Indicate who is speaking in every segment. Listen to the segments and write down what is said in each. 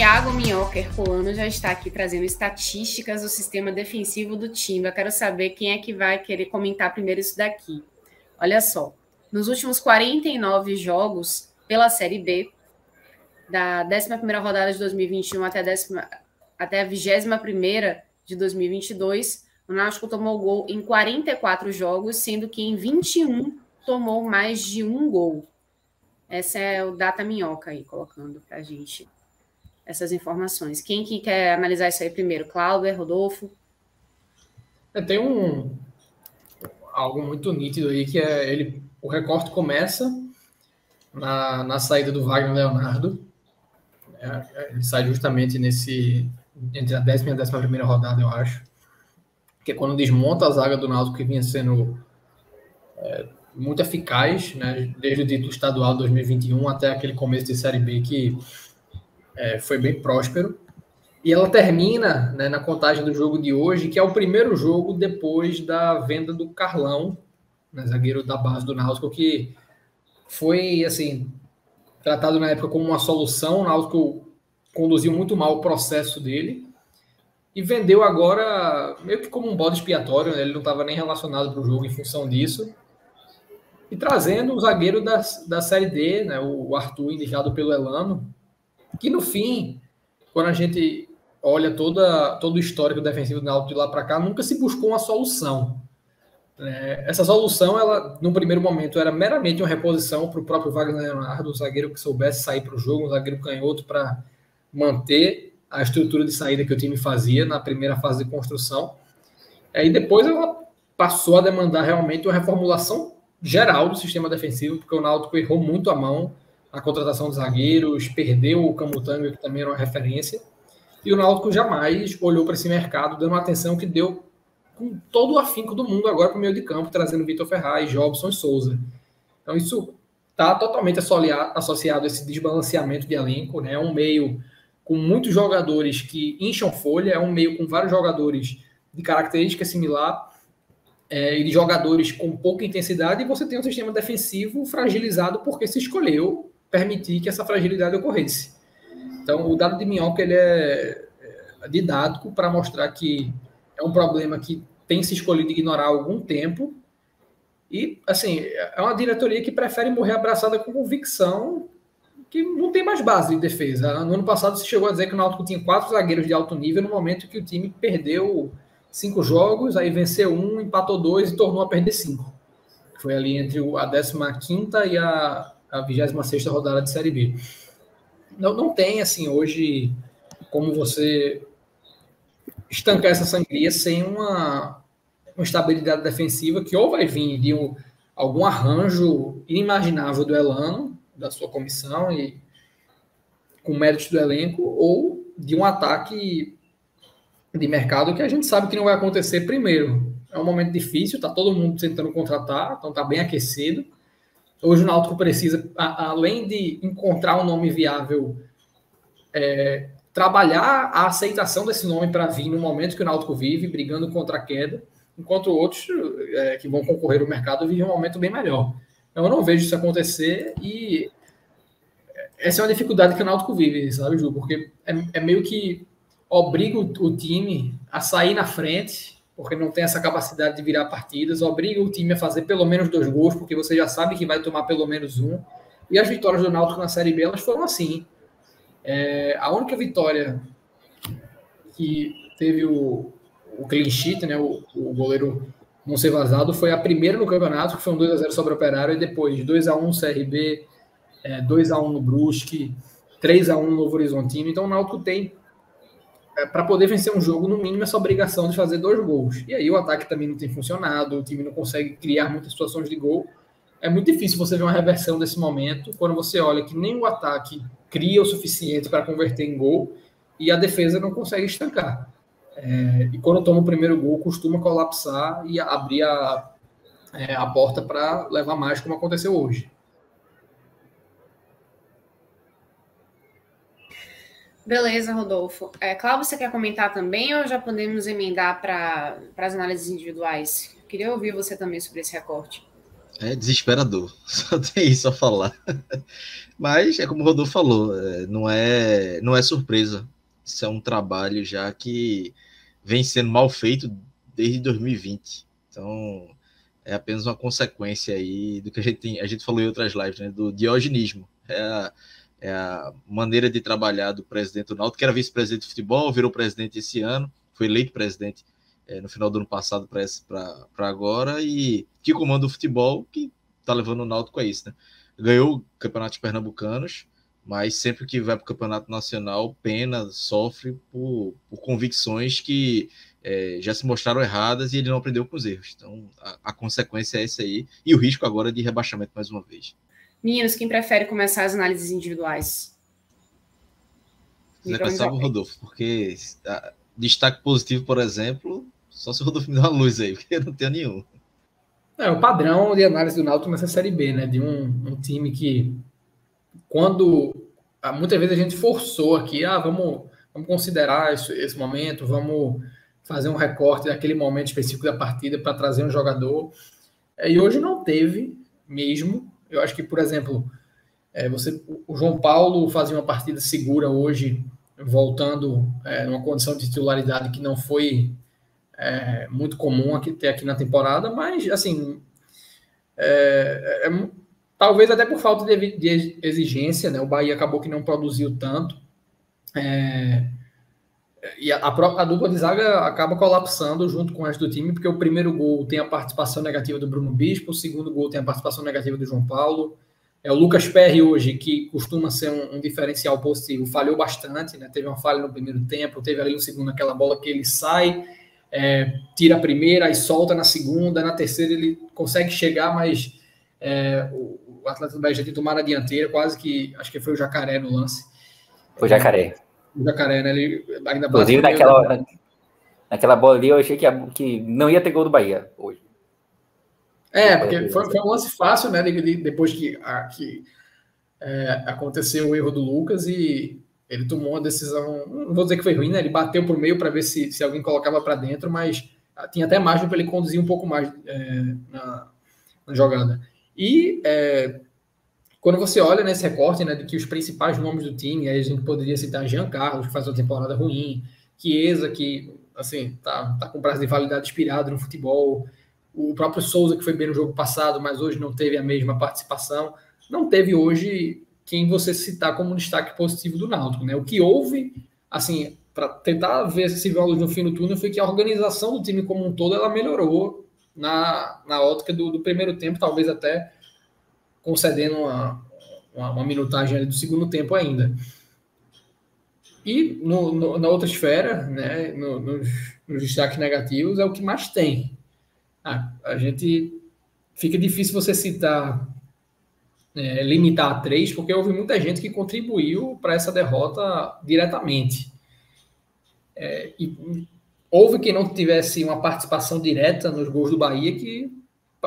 Speaker 1: Tiago Minhoca Herculano já está aqui trazendo estatísticas do sistema defensivo do time. Eu quero saber quem é que vai querer comentar primeiro isso daqui. Olha só, nos últimos 49 jogos pela Série B, da 11ª rodada de 2021 até a 21ª de 2022, o Náutico tomou gol em 44 jogos, sendo que em 21 tomou mais de um gol. Essa é o Data Minhoca aí, colocando para a gente essas informações. Quem que quer analisar isso aí primeiro? Cláudio, Rodolfo?
Speaker 2: Tem algo muito nítido aí, que é o recorte começa na saída do Wagner Leonardo. Ele sai justamente entre a 10ª e a 11ª rodada, eu acho. Que é quando desmonta a zaga do Náutico, que vinha sendo muito eficaz, né, desde o título estadual de 2021 até aquele começo de Série B, que foi bem próspero. E ela termina, né, na contagem do jogo de hoje, que é o primeiro jogo depois da venda do Carlão, né, zagueiro da base do Náutico, que foi, assim, tratado na época como uma solução. O Náutico conduziu muito mal o processo dele e vendeu agora meio que como um bode expiatório, né? Ele não estava nem relacionado para o jogo em função disso. E trazendo o zagueiro da Série D, né, o Arthur, indicado pelo Elano, que no fim, quando a gente olha todo o histórico defensivo do Náutico de lá para cá, nunca se buscou uma solução. Essa solução, ela, no primeiro momento, era meramente uma reposição para o próprio Wagner Leonardo, um zagueiro que soubesse sair para o jogo, um zagueiro canhoto para manter a estrutura de saída que o time fazia na primeira fase de construção. E depois ela passou a demandar realmente uma reformulação geral do sistema defensivo, porque o Náutico errou muito a mão na contratação de zagueiros, perdeu o Camutanga, que também era uma referência, e o Náutico jamais olhou para esse mercado, dando uma atenção que deu com todo o afinco do mundo agora para o meio de campo, trazendo Vitor Ferraz, Jobson e Souza. Então isso está totalmente associado a esse desbalanceamento de elenco, né? É um meio com muitos jogadores que incham folha, é um meio com vários jogadores de característica similar, e de jogadores com pouca intensidade, e você tem um sistema defensivo fragilizado porque se escolheu permitir que essa fragilidade ocorresse. Então, o dado de Minhoca, ele é didático para mostrar que é um problema que tem se escolhido ignorar há algum tempo, e, assim, é uma diretoria que prefere morrer abraçada com convicção, que não tem mais base de defesa. No ano passado, se chegou a dizer que o Náutico tinha 4 zagueiros de alto nível no momento que o time perdeu 5 jogos, aí venceu 1, empatou 2 e tornou a perder 5. Foi ali entre a 15ª e a 26ª rodada de Série B. Não tem, assim, hoje como você estancar essa sangria sem uma estabilidade defensiva que ou vai vir de algum arranjo inimaginável do Elano, da sua comissão e com méritos do elenco, ou de um ataque de mercado que a gente sabe que não vai acontecer primeiro. É um momento difícil, está todo mundo tentando contratar, então está bem aquecido. Hoje o Náutico precisa, além de encontrar um nome viável, trabalhar a aceitação desse nome para vir no momento que o Náutico vive, brigando contra a queda, enquanto outros que vão concorrer ao mercado vivem um momento bem melhor. Então, eu não vejo isso acontecer, e essa é uma dificuldade que o Náutico vive, sabe, Ju? Porque é meio que obriga o time a sair na frente, porque não tem essa capacidade de virar partidas, obriga o time a fazer pelo menos 2 gols, porque você já sabe que vai tomar pelo menos 1. E as vitórias do Náutico na Série B, elas foram assim. A única vitória que teve o clean sheet, né, o goleiro não ser vazado, foi a primeira no campeonato, que foi um 2-0 sobre o Operário, e depois 2-1 no CRB, 2-1 no Brusque, 3-1 no Novo Horizontino. Então o Náutico tem, para poder vencer um jogo, no mínimo essa obrigação de fazer 2 gols. E aí o ataque também não tem funcionado, o time não consegue criar muitas situações de gol. É muito difícil você ver uma reversão desse momento, quando você olha que nem o ataque cria o suficiente para converter em gol e a defesa não consegue estancar. E quando toma o primeiro gol, costuma colapsar e abrir a porta para levar mais, como aconteceu hoje.
Speaker 1: Beleza, Rodolfo. Cláudio, você quer comentar também ou já podemos emendar para as análises individuais? Eu queria ouvir você também sobre esse recorte.
Speaker 3: É desesperador, só tem isso a falar. Mas é como o Rodolfo falou, não é surpresa. Isso é um trabalho já que vem sendo mal feito desde 2020. Então, é apenas uma consequência aí do que a gente falou em outras lives, né, do diogenismo. É a maneira de trabalhar do presidente do Náutico, que era vice-presidente de futebol, virou presidente esse ano, foi eleito presidente no final do ano passado para agora, e que comanda o futebol, que está levando o Náutico a isso, né? Ganhou o Campeonato Pernambucanos, mas sempre que vai para o Campeonato Nacional, pena, sofre por convicções que já se mostraram erradas e ele não aprendeu com os erros. Então, a consequência é essa aí, e o risco agora de rebaixamento mais uma vez.
Speaker 1: Meninos, quem prefere começar as análises individuais?
Speaker 3: Você começar o Rodolfo, porque destaque positivo, por exemplo, só se o Rodolfo me dá uma luz aí, porque eu não tenho nenhum.
Speaker 2: O padrão de análise do Náutico nessa Série B, né? De um time que, quando muitas vezes a gente forçou aqui, vamos considerar esse momento, vamos fazer um recorte daquele momento específico da partida para trazer um jogador. E hoje não teve mesmo. Eu acho que, por exemplo, o João Paulo fazia uma partida segura hoje, voltando numa condição de titularidade que não foi muito comum ter aqui na temporada, mas assim talvez até por falta de exigência, né? O Bahia acabou que não produziu tanto, e a dupla de zaga acaba colapsando junto com o resto do time, porque o primeiro gol tem a participação negativa do Bruno Bispo, o segundo gol tem a participação negativa do João Paulo. O Lucas Perry hoje, que costuma ser um diferencial positivo, falhou bastante, né? Teve uma falha no primeiro tempo, teve ali no segundo aquela bola que ele sai, tira a primeira e solta na segunda, na terceira ele consegue chegar, mas o Atlético do Bahia já tinha tomado a dianteira, quase que, acho que foi o Jacaré no lance.
Speaker 4: Foi o Jacaré.
Speaker 2: O Jacaré, né? Ele ainda
Speaker 4: inclusive, naquela bola ali, eu achei que não ia ter gol do Bahia hoje.
Speaker 2: Porque foi um lance fácil, né? Depois que aconteceu o erro do Lucas e ele tomou uma decisão, não vou dizer que foi ruim, né? Ele bateu por meio para ver se alguém colocava para dentro, mas tinha até margem para ele conduzir um pouco mais na jogada. E quando você olha nesse recorte, né, de que os principais nomes do time, aí a gente poderia citar Jean Carlos, que faz uma temporada ruim, Chiesa, que assim, tá com prazo de validade expirado no futebol, o próprio Souza, que foi bem no jogo passado, mas hoje não teve a mesma participação, não teve hoje quem você citar como um destaque positivo do Náutico, né? O que houve, assim, para tentar ver se viu a luz no fim do túnel, foi que a organização do time como um todo, ela melhorou na ótica do primeiro tempo, talvez até concedendo uma minutagem ali do segundo tempo ainda. E na outra esfera, né, nos destaques negativos, é o que mais tem. A gente fica difícil você citar, limitar a 3, porque houve muita gente que contribuiu para essa derrota diretamente. E houve quem não tivesse uma participação direta nos gols do Bahia que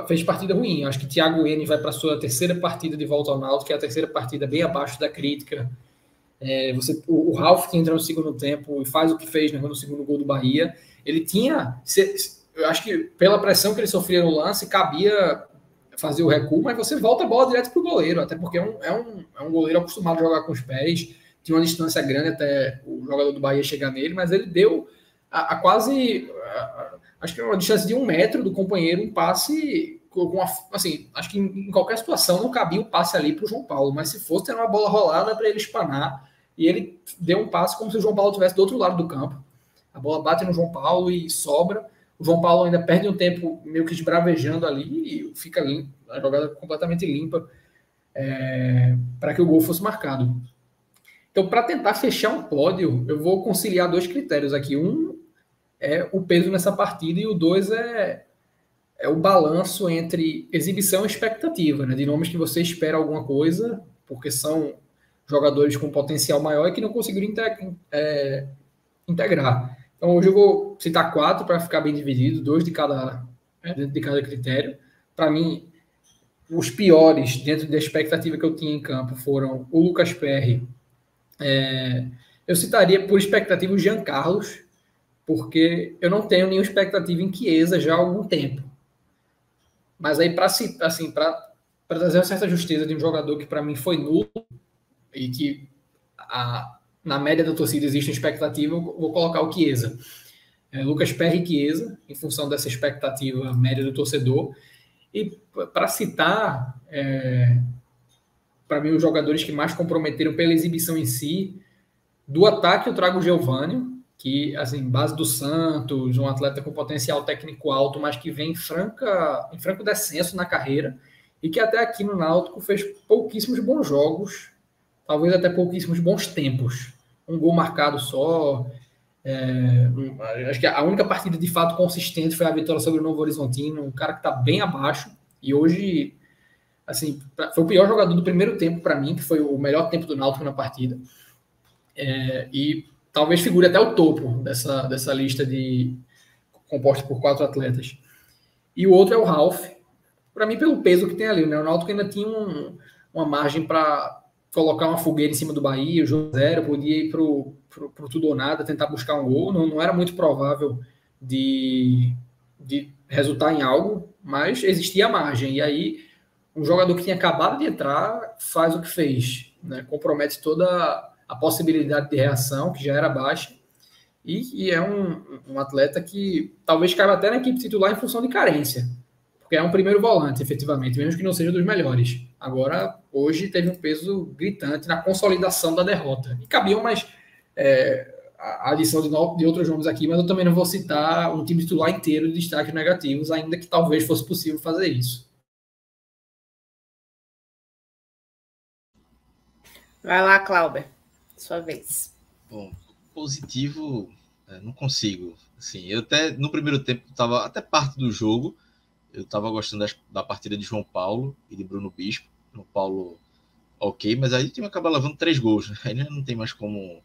Speaker 2: fez partida ruim. Acho que Thiago N vai para a sua terceira partida de volta ao Náutico, que é a terceira partida bem abaixo da crítica. O Ralf, que entra no segundo tempo e faz o que fez no segundo gol do Bahia, ele tinha... Eu acho que pela pressão que ele sofria no lance, cabia fazer o recuo, mas você volta a bola direto para o goleiro, até porque é um goleiro acostumado a jogar com os pés, tinha uma distância grande até o jogador do Bahia chegar nele, mas ele deu quase... acho que uma distância de 1 metro do companheiro, um passe assim, acho que em qualquer situação não cabia o passe ali para o João Paulo, mas se fosse ter uma bola rolada para ele espanar, e ele deu um passe como se o João Paulo estivesse do outro lado do campo. A bola bate no João Paulo e sobra. O João Paulo ainda perde um tempo meio que esbravejando ali e fica limpo, a jogada completamente limpa para que o gol fosse marcado. Então, para tentar fechar um pódio, eu vou conciliar 2 critérios aqui. Um é o peso nessa partida e o 2 é o balanço entre exibição e expectativa, né? De nomes que você espera alguma coisa, porque são jogadores com potencial maior e que não conseguiram integrar. Então, hoje eu vou citar 4 para ficar bem dividido, 2 dentro de cada critério. Para mim, os piores, dentro da expectativa que eu tinha em campo, foram o Lucas Perry. Eu citaria, por expectativa, o Jean Carlos, porque eu não tenho nenhuma expectativa em Chiesa já há algum tempo. Mas aí, para trazer uma certa justiça de um jogador que para mim foi nulo e que na média da torcida existe uma expectativa, eu vou colocar o Chiesa. Lucas Perry e Chiesa, em função dessa expectativa média do torcedor. E para citar, para mim, os jogadores que mais comprometeram pela exibição em si, do ataque eu trago o Giovânio, que, assim, base do Santos, um atleta com potencial técnico alto, mas que vem em franco descenso na carreira, e que até aqui no Náutico fez pouquíssimos bons jogos, talvez até pouquíssimos bons tempos. Um gol marcado só. Acho que a única partida de fato consistente foi a vitória sobre o Novo Horizontino, um cara que está bem abaixo, e hoje, assim, foi o pior jogador do primeiro tempo para mim, que foi o melhor tempo do Náutico na partida. E talvez figure até o topo dessa lista composta por 4 atletas. E o outro é o Ralf. Para mim, pelo peso que tem ali, né? O Náutico ainda tinha uma margem para colocar uma fogueira em cima do Bahia, o jogo 0, podia ir pro tudo ou nada, tentar buscar um gol. Não era muito provável de resultar em algo, mas existia a margem. E aí, um jogador que tinha acabado de entrar faz o que fez, né? Compromete toda a possibilidade de reação, que já era baixa, e é um atleta que talvez caiba até na equipe titular em função de carência, porque é um primeiro volante, efetivamente, mesmo que não seja dos melhores. Agora, hoje, teve um peso gritante na consolidação da derrota. E cabiam mais a adição de outros nomes aqui, mas eu também não vou citar um time titular inteiro de destaques negativos, ainda que talvez fosse possível fazer isso.
Speaker 1: Vai lá, Clauber. Sua vez.
Speaker 3: Bom, positivo, não consigo. Assim, eu até, no primeiro tempo, estava até parte do jogo, eu estava gostando da partida de João Paulo e de Bruno Bispo. João Paulo, ok, mas aí o time acaba levando 3 gols, né? Aí não tem mais como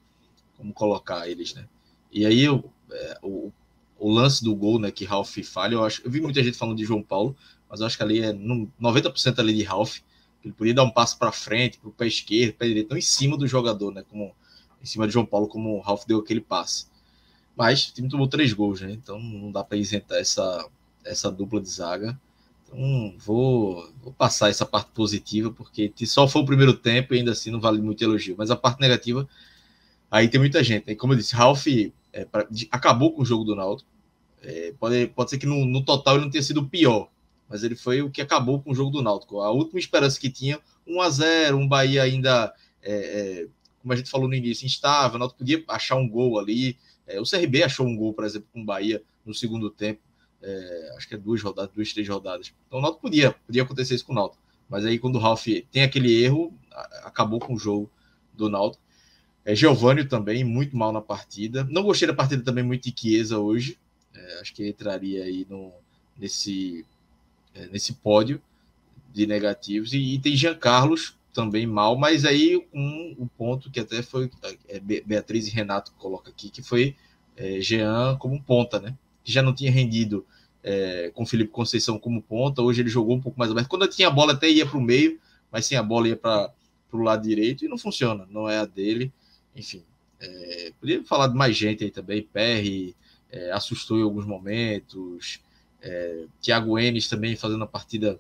Speaker 3: colocar eles, né? E aí o lance do gol, né, que Ralf falha, eu vi muita gente falando de João Paulo, mas eu acho que ali 90% ali de Ralf. Ele podia dar um passo para frente, para o pé esquerdo, pé direito, não em cima do jogador, né? Em cima de João Paulo, como o Ralf deu aquele passe. Mas o time tomou 3 gols, né? Então não dá para isentar essa dupla de zaga. Então vou passar essa parte positiva, porque só foi o primeiro tempo e ainda assim não vale muito elogio. Mas a parte negativa, aí tem muita gente. Né? Como eu disse, Ralf acabou com o jogo do Náutico. Pode ser que no total ele não tenha sido o pior, mas ele foi o que acabou com o jogo do Náutico. A última esperança que tinha, 1-0, um Bahia ainda, como a gente falou no início, instável, o Náutico podia achar um gol ali. O CRB achou um gol, por exemplo, com o Bahia no segundo tempo. Acho que 2, 3 rodadas. Então o Náutico podia acontecer isso com o Náutico. Mas aí quando o Ralf tem aquele erro, acabou com o jogo do Náutico. Giovânio também, muito mal na partida. Não gostei da partida também muito de Chiesa hoje. Acho que ele entraria aí nesse pódio de negativos. E tem Jean Carlos também mal, mas aí um ponto que até foi Beatriz e Renato coloca aqui, que foi Jean como ponta, né? Que já não tinha rendido com Felipe Conceição como ponta, hoje ele jogou um pouco mais aberto. Quando tinha a bola até ia para o meio, mas sem a bola ia para o lado direito e não funciona, não é a dele. Enfim, podia falar de mais gente aí também, Perry assustou em alguns momentos, Thiago Enes também fazendo a partida,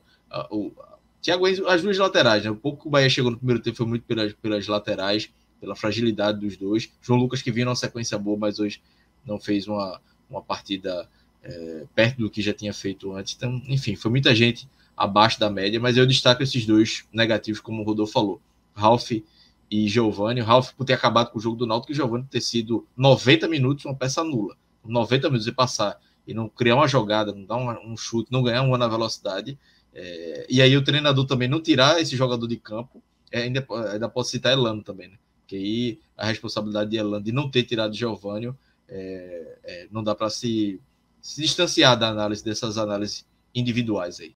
Speaker 3: Thiago Enes, as duas laterais, né? O pouco que o Bahia chegou no primeiro tempo foi muito pelas laterais, pela fragilidade dos dois. João Lucas que vinha numa sequência boa, mas hoje não fez uma partida perto do que já tinha feito antes. Então, enfim, foi muita gente abaixo da média, mas eu destaco esses dois negativos, como o Rodolfo falou, Ralf e Giovânio. Ralf por ter acabado com o jogo do Náutico e Giovânio ter sido 90 minutos uma peça nula. 90 minutos de passar e não criar uma jogada, não dar um chute, não ganhar uma na velocidade. E aí o treinador também não tirar esse jogador de campo, ainda pode citar Elano também, né? Porque aí a responsabilidade de Elano de não ter tirado Giovânio, não dá para se distanciar da análise dessas análises individuais aí.